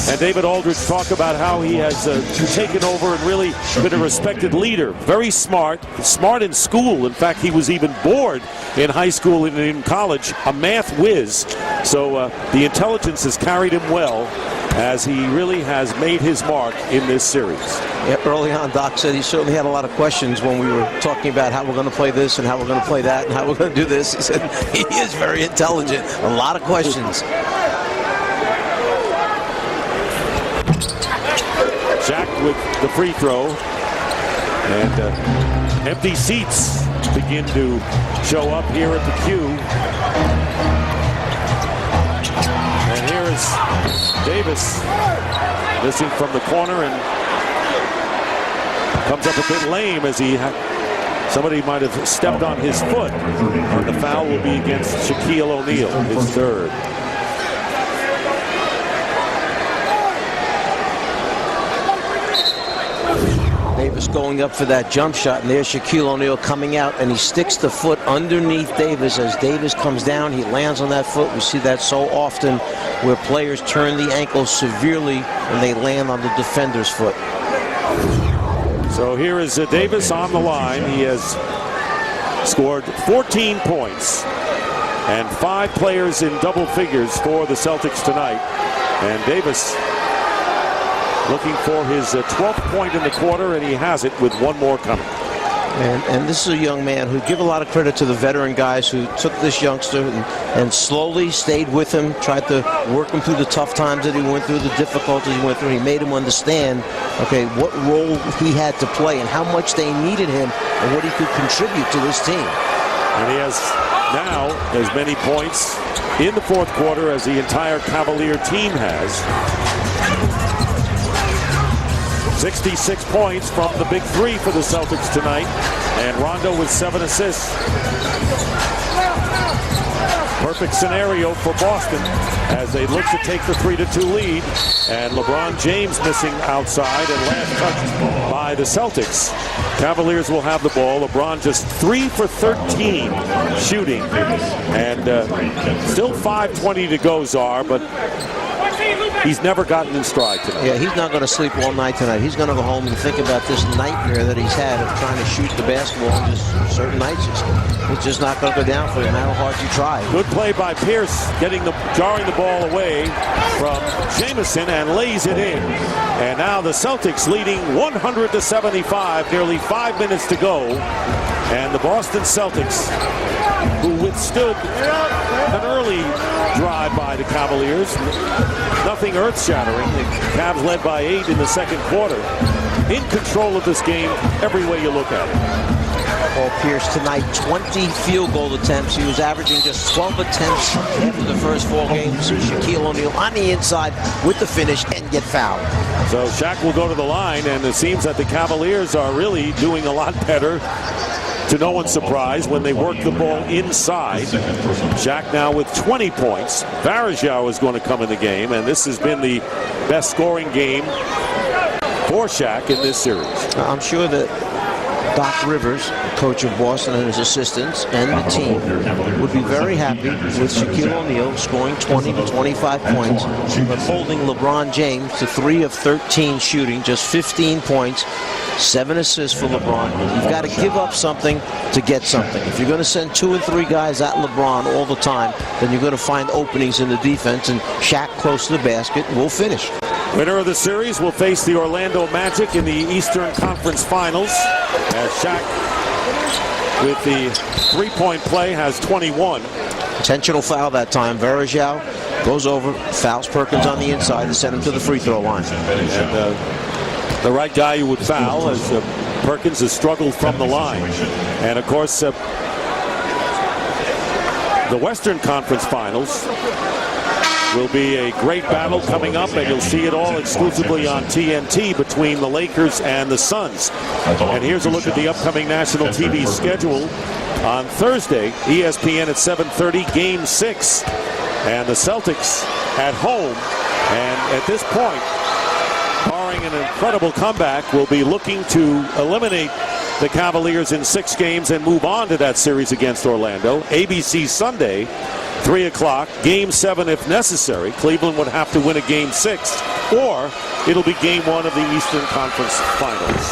and David Aldridge talk about how he has taken over and really been a respected leader. Very smart in school. In fact, he was even bored in high school and in college, a math whiz. So the intelligence has carried him well, as he really has made his mark in this series. Yeah, early on, Doc said he certainly had a lot of questions when we were talking about how we're going to play this and how we're going to play that and how we're going to do this. He said he is very intelligent. A lot of questions. Shaq with the free throw. And empty seats begin to show up here at the Q. And here is Davis missing from the corner and comes up a bit lame as somebody might have stepped on his foot. And the foul will be against Shaquille O'Neal, his third. Davis going up for that jump shot, and there's Shaquille O'Neal coming out, and he sticks the foot underneath Davis. As Davis comes down, he lands on that foot. We see that so often where players turn the ankle severely and they land on the defender's foot. So here is Davis on the line. He has scored 14 points and 5 players in double figures for the Celtics tonight. And Davis looking for his 12th point in the quarter, and he has it with one more coming. And this is a young man who give a lot of credit to the veteran guys who took this youngster and slowly stayed with him, tried to work him through the tough times that he went through, the difficulties he went through. He made him understand, okay, what role he had to play and how much they needed him and what he could contribute to this team. And he has now as many points in the fourth quarter as the entire Cavalier team has. 66 points from the big three for the Celtics tonight, and Rondo with 7 assists. Perfect scenario for Boston as they look to take the 3-2 lead, and LeBron James missing outside and last touched by the Celtics. Cavaliers will have the ball. LeBron just 3 for 13 shooting, and still 5:20 to go, Czar, but he's never gotten in stride tonight. Yeah, he's not going to sleep all night tonight. He's going to go home and think about this nightmare that he's had of trying to shoot the basketball on just certain nights. It's just not going to go down for him, no matter how hard you try. Good play by Pierce, jarring the ball away from Jamison and lays it in. And now the Celtics leading 100-75, nearly 5 minutes to go. And the Boston Celtics, who withstood an early drive by the Cavaliers, nothing earth-shattering. The Cavs led by 8 in the second quarter. In control of this game every way you look at it. Paul Pierce tonight, 20 field goal attempts. He was averaging just 12 attempts after the first 4 games. Shaquille O'Neal on the inside with the finish and get fouled. So Shaq will go to the line, and it seems that the Cavaliers are really doing a lot better, to no one's surprise, when they work the ball inside. Shaq now with 20 points. Varejao is going to come in the game, and this has been the best scoring game for Shaq in this series. I'm sure that Doc Rivers, coach of Boston, and his assistants and the team would be very happy with Shaquille O'Neal scoring 20 to 25 points, but holding LeBron James to 3 of 13 shooting, just 15 points, 7 assists for LeBron. You've got to give up something to get something. If you're going to send 2 or 3 guys at LeBron all the time, then you're going to find openings in the defense, and Shaq close to the basket will finish. Winner of the series will face the Orlando Magic in the Eastern Conference Finals, as Shaq, with the 3-point play, has 21. Intentional foul that time. Varejao goes over, fouls Perkins on the inside and send him to the free throw line. And the right guy who would foul, as Perkins has struggled from the line. And of course, the Western Conference Finals will be a great battle coming up, and you'll see it all exclusively on TNT between the Lakers and the Suns. And here's a look at the upcoming national TV schedule. On Thursday, ESPN at 7:30, Game 6. And the Celtics at home. And at this point, barring an incredible comeback, will be looking to eliminate the Cavaliers in 6 games and move on to that series against Orlando. ABC Sunday, 3 o'clock, Game 7 if necessary. Cleveland would have to win a Game 6 or it'll be game one of the Eastern Conference Finals.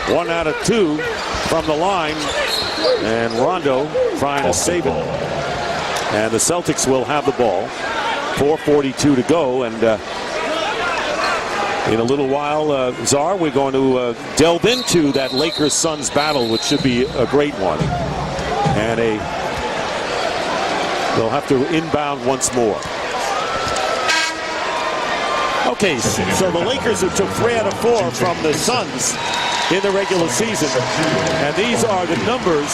1 out of 2 from the line, and Rondo trying to save it. And the Celtics will have the ball. 4:42 to go, and in a little while, Czar, we're going to delve into that Lakers-Suns battle, which should be a great one. And they'll have to inbound once more. Okay, so the Lakers who took 3 out of 4 from the Suns in the regular season, and these are the numbers.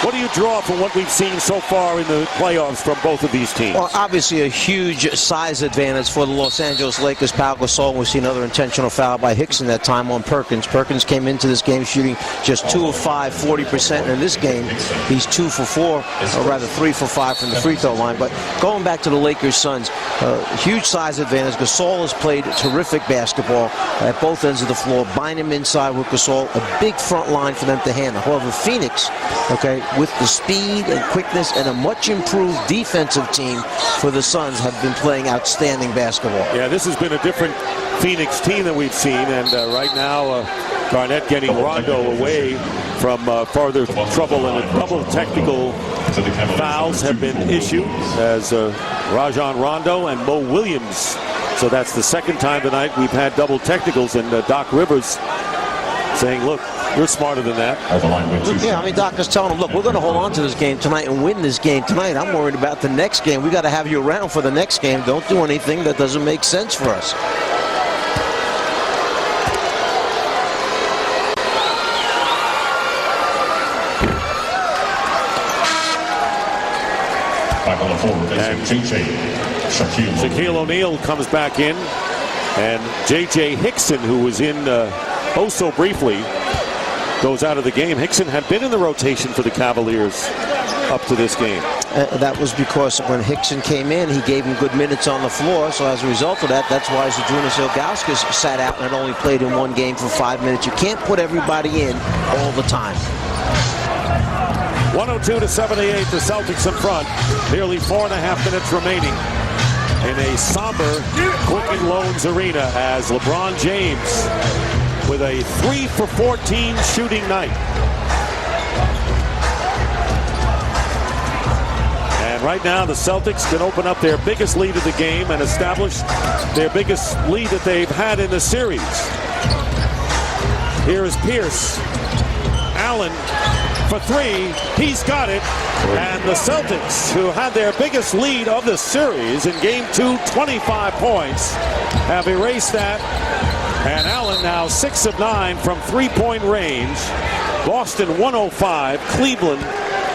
What do you draw from what we've seen so far in the playoffs from both of these teams? Well, obviously a huge size advantage for the Los Angeles Lakers. Pau Gasol, we see another intentional foul by Hickson that time on Perkins. Perkins came into this game shooting just 2 of 5, 40%. And in this game, he's 2 for 4, or rather 3 for 5 from the free throw line. But going back to the Lakers-Suns, huge size advantage. Gasol has played terrific basketball at both ends of the floor. Bynum inside with Gasol, a big front line for them to handle. However, Phoenix, okay, with the speed and quickness and a much improved defensive team for the Suns, have been playing outstanding basketball. Yeah, this has been a different Phoenix team than we've seen, and right now Garnett getting Rondo away from further trouble, and a double technical fouls have been issued as Rajon Rondo and Mo Williams. So that's the second time tonight we've had double technicals, and Doc Rivers saying, look, you're smarter than that. Yeah, I mean, Doc is telling them, look, we're going to hold on to this game tonight and win this game tonight. I'm worried about the next game. We got to have you around for the next game. Don't do anything that doesn't make sense for us. Shaquille O'Neal comes back in, and J.J. Hickson, who was in oh so briefly, goes out of the game. Hickson had been in the rotation for the Cavaliers up to this game. That was because when Hickson came in, he gave him good minutes on the floor. So as a result of that, that's why Zydrunas Ilgauskas sat out and only played in one game for 5 minutes. You can't put everybody in all the time. 102-78, the Celtics in front. Nearly 4.5 minutes remaining in a somber Quicken Loans arena as LeBron James with a 3 for 14 shooting night. And right now the Celtics can open up their biggest lead of the game and establish their biggest lead that they've had in the series. Here is Pierce. Allen for 3. He's got it. And the Celtics, who had their biggest lead of the series in game 2, 25 points, have erased that. And Allen now 6 of 9 from three-point range. Boston 105, Cleveland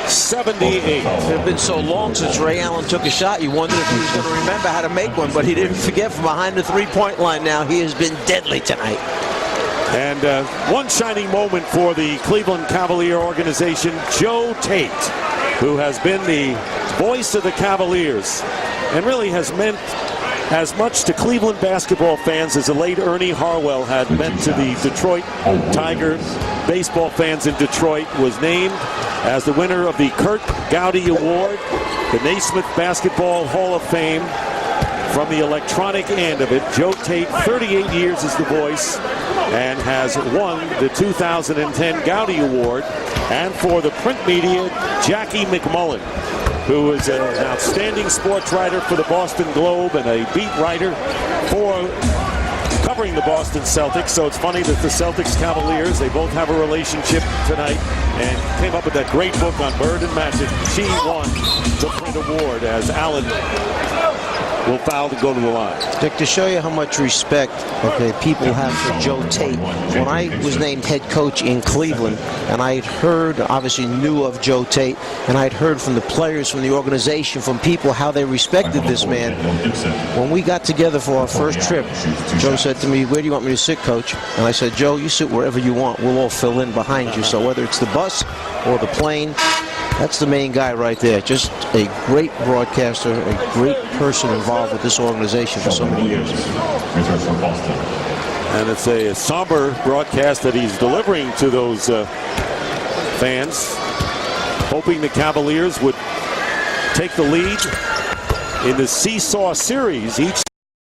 78. It had been so long since Ray Allen took a shot, you wondered if he was going to remember how to make one, but he didn't forget from behind the three-point line now. He has been deadly tonight. And one shining moment for the Cleveland Cavalier organization, Joe Tate, who has been the voice of the Cavaliers and really has meant as much to Cleveland basketball fans as the late Ernie Harwell had meant to the Detroit Tiger baseball fans in Detroit. Was named as the winner of the Kurt Gowdy Award, the Naismith Basketball Hall of Fame. From the electronic end of it, Joe Tate, 38 years as the voice, and has won the 2010 Gowdy Award. And for the print media, Jackie McMullen, who is an outstanding sports writer for the Boston Globe and a beat writer for covering the Boston Celtics. So it's funny that the Celtics Cavaliers, they both have a relationship tonight, and came up with that great book on Bird and Magic. She won the print award as Allen will foul to go to the line. Dick, to show you how much respect people have for Joe Tate, when I was named head coach in Cleveland, and I had heard, obviously knew of Joe Tate, and I had heard from the players, from the organization, from people how they respected this man. When we got together for our first trip, Joe said to me, "Where do you want me to sit, Coach?" And I said, "Joe, you sit wherever you want. We'll all fill in behind you." So whether it's the bus or the plane, that's the main guy right there. Just a great broadcaster, a great person involved with this organization for so many years. And it's a somber broadcast that he's delivering to those fans, hoping the Cavaliers would take the lead in the seesaw series. Each